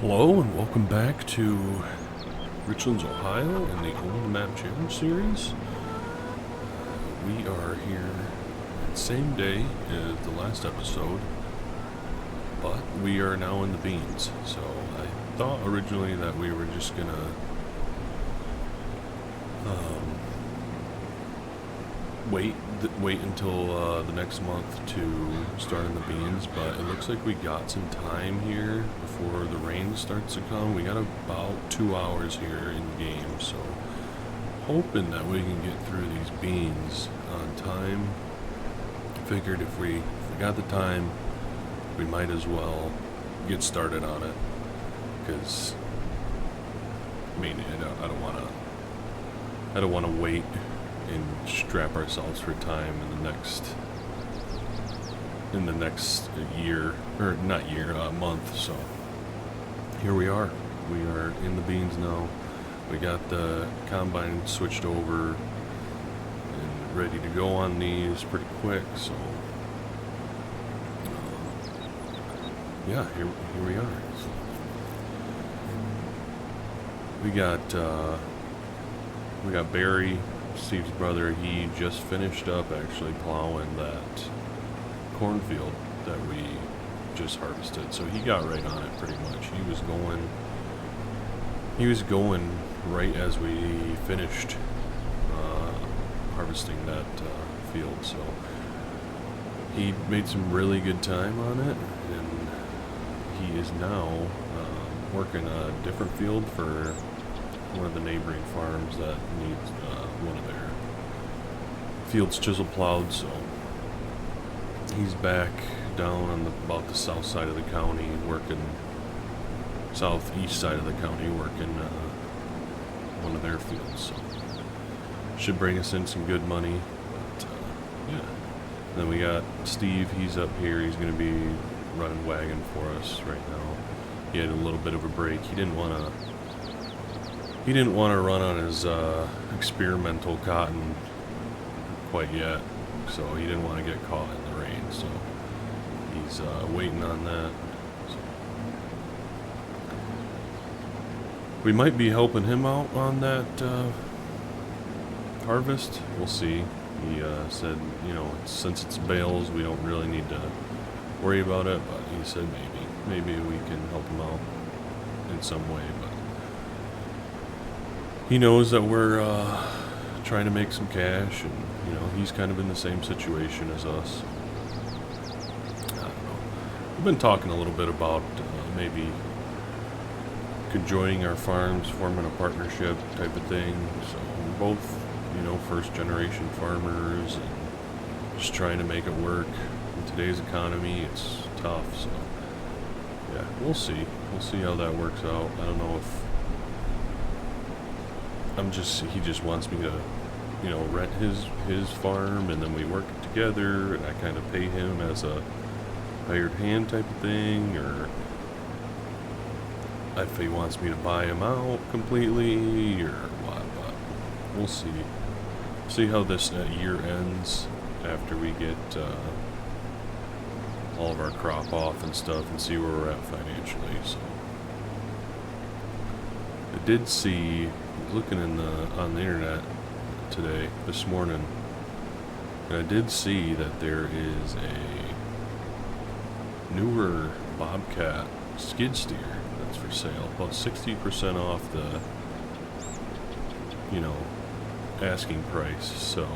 Hello and welcome back to Richlands, Ohio in the Old Map Challenge series. We are here same day as the last episode, but we are now in the beans. So I thought originally that we were just gonna wait until the next month to start in the beans, but it looks like we got some time here before the rain starts to come. We got about 2 hours here in game, so hoping that we can get through these beans on time. Figured if we got the time, we might as well get started on it, because I mean I don't want to wait and strap ourselves for time in the next year, or not year, month. So here we are in the beans now. We got the combine switched over and ready to go on these pretty quick, so yeah, here we are. So we got Barry, Steve's brother. He just finished up actually plowing that cornfield that we just harvested, so he got right on it pretty much. He was going right as we finished harvesting that field, so he made some really good time on it, and he is now working a different field for one of the neighboring farms that needs one of their fields chisel plowed. So he's back down on about the south side of the county, working southeast side of the county, working one of their fields. So should bring us in some good money. But yeah. And then we got Steve. He's up here. He's going to be running wagon for us right now. He had a little bit of a break. He didn't want to run on his experimental cotton quite yet, so he didn't want to get caught in the rain, so he's waiting on that. So we might be helping him out on that harvest. We'll see. He said, since it's bales, we don't really need to worry about it, but he said maybe we can help him out in some way. But he knows that we're trying to make some cash, and he's kind of in the same situation as us. I don't know. We've been talking a little bit about maybe conjoining our farms, forming a partnership type of thing. So we're both, first generation farmers, and just trying to make it work. In today's economy, it's tough. So yeah, we'll see how that works out. I don't know if he just wants me to, rent his farm, and then we work it together, and I kind of pay him as a hired hand type of thing, or if he wants me to buy him out completely, or what. But we'll see how this year ends after we get all of our crop off and stuff, and see where we're at financially. So I did see, looking on the internet this morning, and I did see that there is a newer Bobcat skid steer that's for sale, about 60% off the asking price. So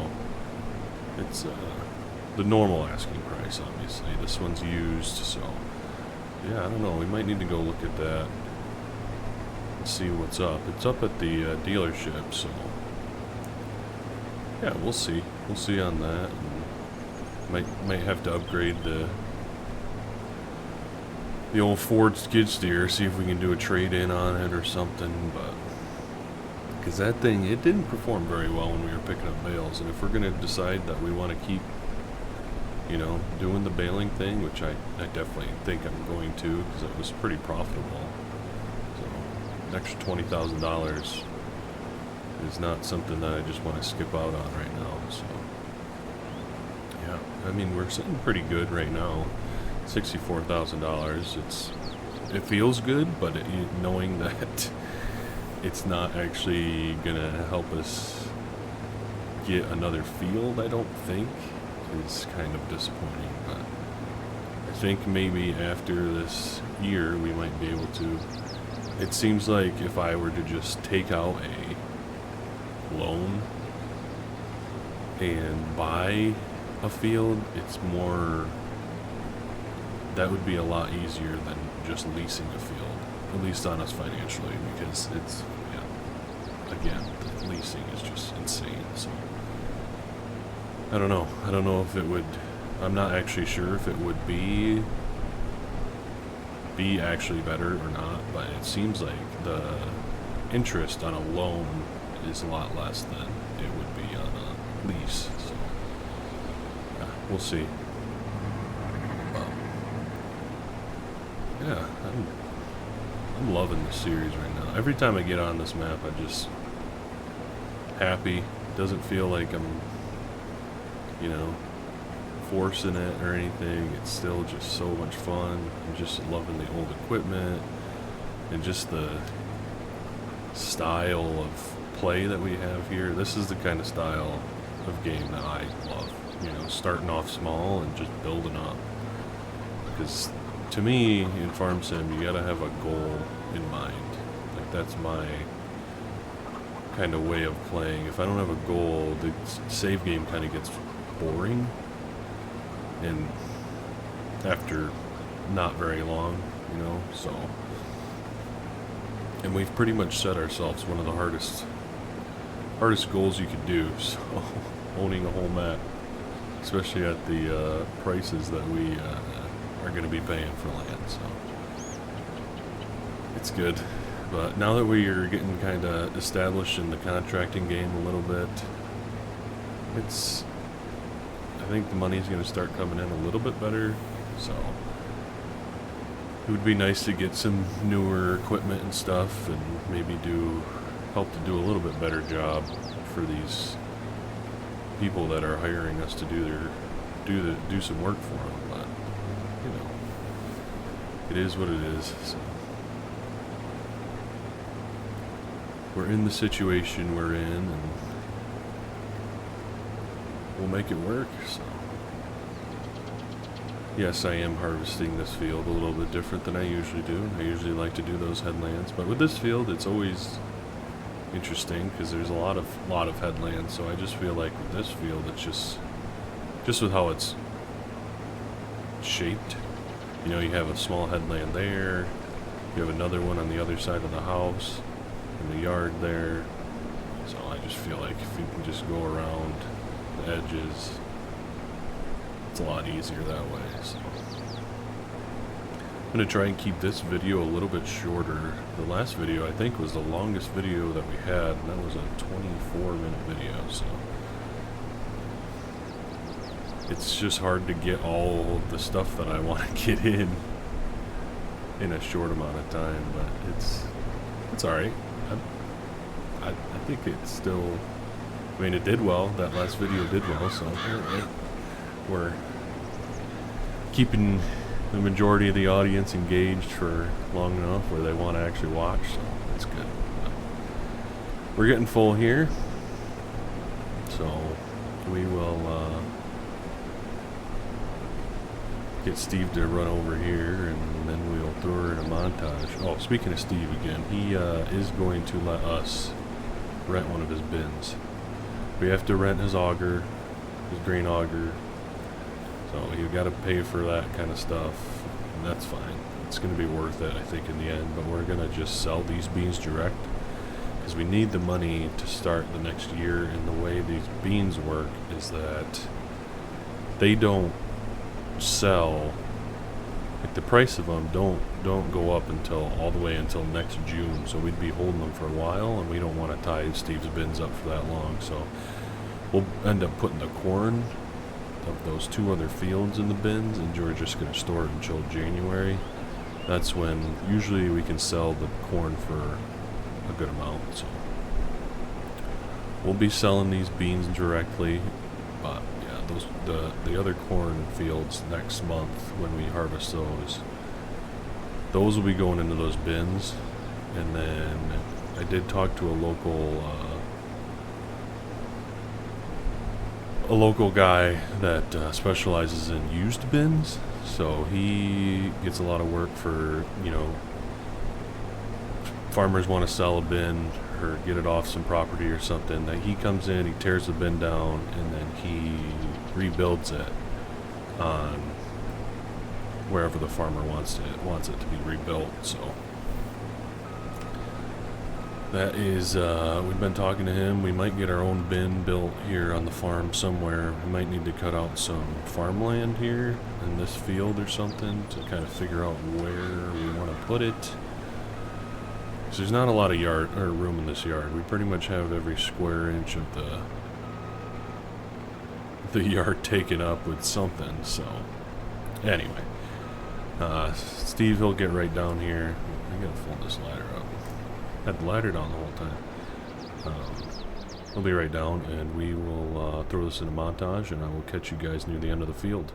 it's the normal asking price, obviously. This one's used, so yeah, I don't know, we might need to go look at that, see what's up. It's up at the dealership, so yeah, we'll see on that. And might have to upgrade the old Ford skid steer, see if we can do a trade-in on it or something. But because that thing, it didn't perform very well when we were picking up bales, and if we're going to decide that we want to keep doing the baling thing, which I definitely think I'm going to, because it was pretty profitable. An extra $20,000 is not something that I just want to skip out on right now. So yeah, I mean, we're sitting pretty good right now. $64,000. It's it feels good, but knowing that it's not actually gonna help us get another field, I don't think, is kind of disappointing. But I think maybe after this year we might be able to. It seems like if I were to just take out a loan and buy a field, it's more, that would be a lot easier than just leasing a field, at least on us financially, because it's, yeah, again, the leasing is just insane. So I don't know if it would, I'm not actually sure if it would be actually better or not, but it seems like the interest on a loan is a lot less than it would be on a lease. So yeah, we'll see. Yeah, I'm loving this series right now. Every time I get on this map, I just happy. It doesn't feel like I'm, you know, forcing it or anything. It's still just so much fun. I'm just loving the old equipment and just the style of play that we have here. This is the kind of style of game that I love. You know, starting off small and just building up. Because to me, in Farm Sim, you gotta have a goal in mind. Like, that's my kind of way of playing. If I don't have a goal, the save game kind of gets boring. And after not very long, you know, so. And we've pretty much set ourselves one of the hardest goals you could do, so owning a whole map, especially at the prices that we are going to be paying for land, so it's good. But now that we are getting kind of established in the contracting game a little bit, I think the money's going to start coming in a little bit better, so it would be nice to get some newer equipment and stuff, and maybe help to do a little bit better job for these people that are hiring us to do some work for them. But you know, it is what it is. So we're in the situation we're in, and we'll make it work. So yes, I am harvesting this field a little bit different than I usually do. I usually like to do those headlands, but with this field, it's always interesting because there's a lot of headlands. So I just feel like with this field, it's just with how it's shaped. You know, you have a small headland there. You have another one on the other side of the house, in the yard there. So I just feel like if you can just go around the edges, it's a lot easier that way. So I'm going to try and keep this video a little bit shorter. The last video, I think, was the longest video that we had, and that was a 24-minute video, so it's just hard to get all the stuff that I want to get in a short amount of time, but it's alright. I think it's still, I mean, it did well. That last video did well, so we're keeping the majority of the audience engaged for long enough where they want to actually watch, so that's good. But we're getting full here, so we will get Steve to run over here, and then we'll throw her in a montage. Oh, speaking of Steve again, he is going to let us rent one of his bins. We have to rent his auger, his grain auger, so you've got to pay for that kind of stuff, and that's fine. It's going to be worth it, I think, in the end, but we're going to just sell these beans direct, because we need the money to start the next year, and the way these beans work is that they don't sell, like the price of them don't go up until all the way until next June, so we'd be holding them for a while, and we don't want to tie Steve's bins up for that long, so we'll end up putting the corn of those two other fields in the bins, and we're just going to store it until January. That's when usually we can sell the corn for a good amount, so we'll be selling these beans directly. But the other corn fields next month, when we harvest those those will be going into those bins. And then I did talk to a local guy that specializes in used bins. So he gets a lot of work for, you know, farmers want to sell a bin or get it off some property or something. That he comes in, he tears the bin down, and then he rebuilds it on wherever the farmer wants it to be rebuilt. So that is, we've been talking to him. We might get our own bin built here on the farm somewhere. We might need to cut out some farmland here in this field or something to kind of figure out where we want to put it. So there's not a lot of yard or room in this yard. We pretty much have every square inch of the yard taken up with something. So anyway, Steve, he'll get right down here. I gotta fold this ladder up. Had the ladder down the whole time. We'll be right down, and we will throw this in a montage, and I will catch you guys near the end of the field.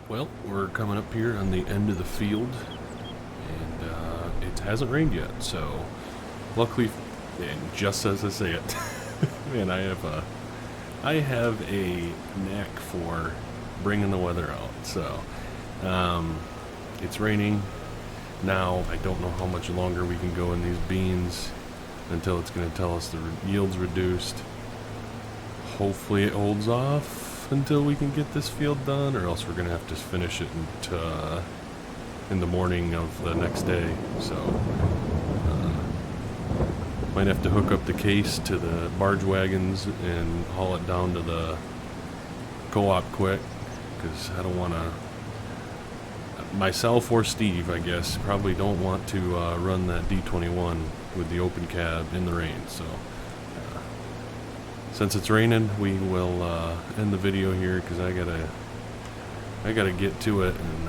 Well, we're coming up here on the end of the field, and it hasn't rained yet, so luckily, and just as I say it, man, I have a knack for bringing the weather out. So it's raining now. I don't know how much longer we can go in these beans until it's going to tell us the yield's reduced. Hopefully it holds off until we can get this field done, or else we're going to have to finish it in the morning of the next day. So Might have to hook up the case to the barge wagons and haul it down to the co-op quick, because I don't want to, myself or Steve, I guess, probably don't want to run that D21 with the open cab in the rain. So since it's raining, we will end the video here, because I gotta get to it and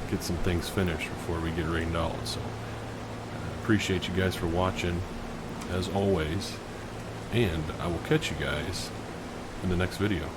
get some things finished before we get rained out. So appreciate you guys for watching, as always, and I will catch you guys in the next video.